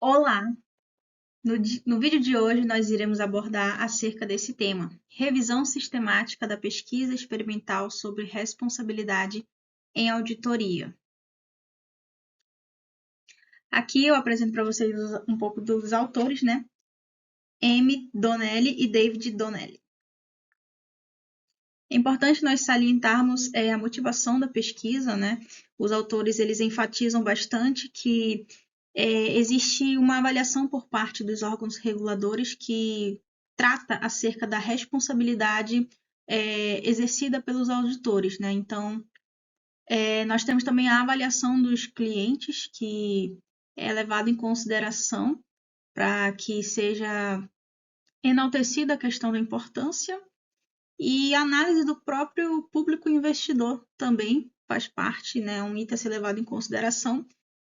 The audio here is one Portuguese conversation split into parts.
Olá! No vídeo de hoje nós iremos abordar acerca desse tema: revisão sistemática da pesquisa experimental sobre responsabilidade em auditoria. Aqui eu apresento para vocês um pouco dos autores, né? M. Donnelly e David Donnelly. É importante nós salientarmos a motivação da pesquisa, né? Os autores eles enfatizam bastante que existe uma avaliação por parte dos órgãos reguladores que trata acerca da responsabilidade exercida pelos auditores, né? Então, nós temos também a avaliação dos clientes, que é levado em consideração para que seja enaltecida a questão da importância, e a análise do próprio público investidor também faz parte, né? Um item a ser levado em consideração.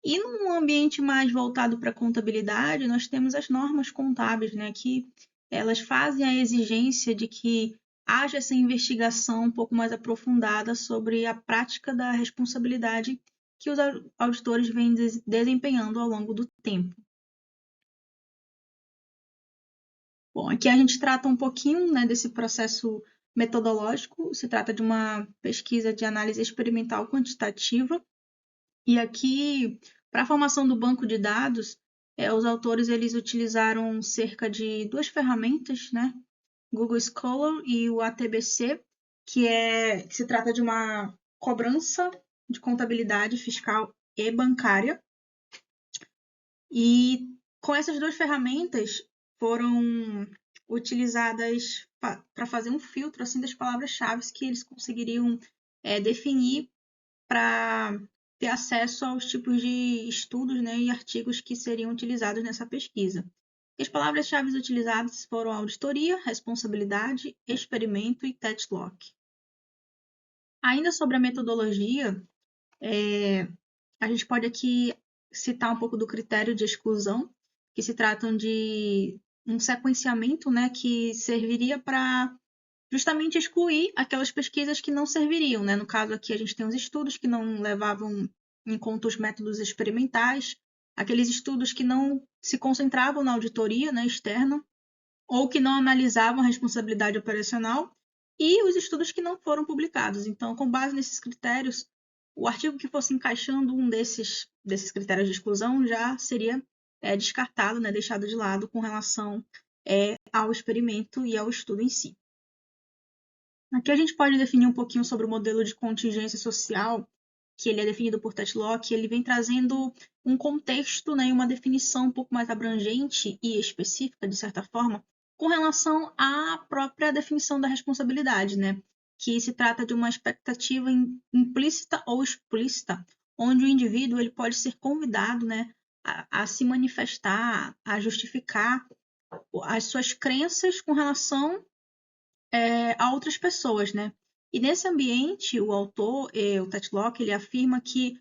E num ambiente mais voltado para a contabilidade, nós temos as normas contábeis, né, que elas fazem a exigência de que haja essa investigação um pouco mais aprofundada sobre a prática da responsabilidade que os auditores vêm desempenhando ao longo do tempo. Bom, aqui a gente trata um pouquinho, né, desse processo metodológico. Se trata de uma pesquisa de análise experimental quantitativa. E aqui, para a formação do banco de dados, os autores eles utilizaram cerca de duas ferramentas, né? Google Scholar e o ATBC, que se trata de uma cobrança de contabilidade fiscal e bancária. E com essas duas ferramentas foram utilizadas para fazer um filtro assim das palavras-chave que eles conseguiriam definir para ter acesso aos tipos de estudos, né, e artigos que seriam utilizados nessa pesquisa. E as palavras-chave utilizadas foram auditoria, responsabilidade, experimento e test lock. Ainda sobre a metodologia, a gente pode aqui citar um pouco do critério de exclusão, que se tratam de um sequenciamento, né, que serviria para justamente excluir aquelas pesquisas que não serviriam, né? No caso aqui a gente tem os estudos que não levavam em conta os métodos experimentais, aqueles estudos que não se concentravam na auditoria, né, externa, ou que não analisavam a responsabilidade operacional, e os estudos que não foram publicados. Então, com base nesses critérios, o artigo que fosse encaixando um desses critérios de exclusão já seria descartado, né, deixado de lado com relação ao experimento e ao estudo em si. Aqui a gente pode definir um pouquinho sobre o modelo de contingência social, que ele é definido por Tetlock. Ele vem trazendo um contexto, né, e uma definição um pouco mais abrangente e específica, de certa forma, com relação à própria definição da responsabilidade, né, que se trata de uma expectativa implícita ou explícita, onde o indivíduo ele pode ser convidado, né, a se manifestar, a justificar as suas crenças com relação a outras pessoas, né? E nesse ambiente, o autor, o Tetlock, ele afirma que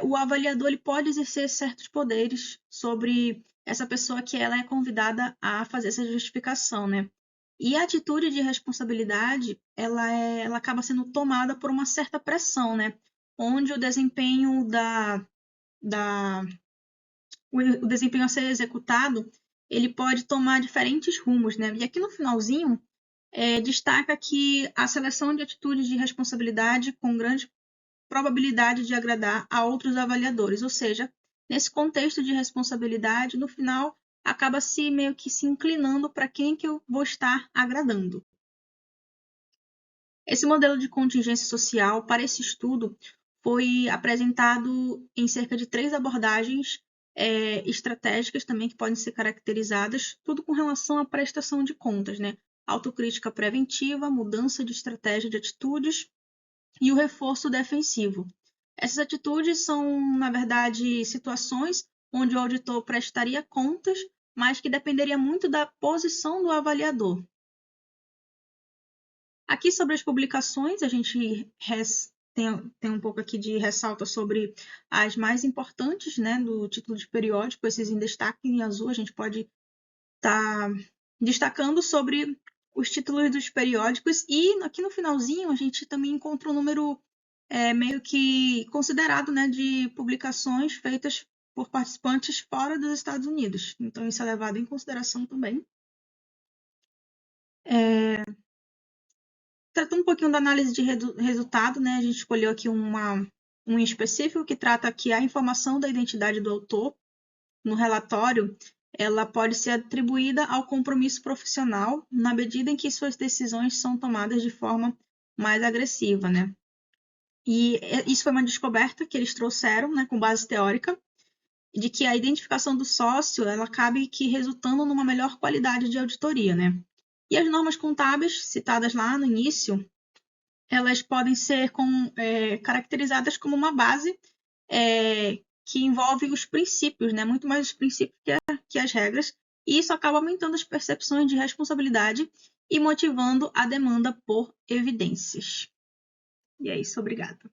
o avaliador ele pode exercer certos poderes sobre essa pessoa que ela é convidada a fazer essa justificação, né? E a atitude de responsabilidade, ela acaba sendo tomada por uma certa pressão, né? Onde o desempenho o desempenho a ser executado, ele pode tomar diferentes rumos, né? E aqui no finalzinho, destaca que a seleção de atitudes de responsabilidade com grande probabilidade de agradar a outros avaliadores, ou seja, nesse contexto de responsabilidade, no final, acaba se meio que se inclinando para quem que eu vou estar agradando. Esse modelo de contingência social para esse estudo foi apresentado em cerca de 3 abordagens estratégicas também que podem ser caracterizadas, tudo com relação à prestação de contas, né? Autocrítica preventiva, mudança de estratégia de atitudes e o reforço defensivo. Essas atitudes são, na verdade, situações onde o auditor prestaria contas, mas que dependeria muito da posição do avaliador. Aqui sobre as publicações, a gente tem um pouco aqui de ressalta sobre as mais importantes, né, do título de periódico, esses em destaque em azul, a gente pode estar destacando sobre os títulos dos periódicos, e aqui no finalzinho a gente também encontra um número meio que considerado, né, de publicações feitas por participantes fora dos Estados Unidos. Então, isso é levado em consideração também. Tratando um pouquinho da análise de resultado, né, a gente escolheu aqui um específico que trata que a informação da identidade do autor no relatório ela pode ser atribuída ao compromisso profissional na medida em que suas decisões são tomadas de forma mais agressiva, né? E isso foi uma descoberta que eles trouxeram, né, com base teórica, de que a identificação do sócio ela acaba que resultando numa melhor qualidade de auditoria, né? E as normas contábeis citadas lá no início, elas podem ser caracterizadas como uma base que envolve os princípios, né? Muito mais os princípios que as regras, e isso acaba aumentando as percepções de responsabilidade e motivando a demanda por evidências. E é isso, obrigada.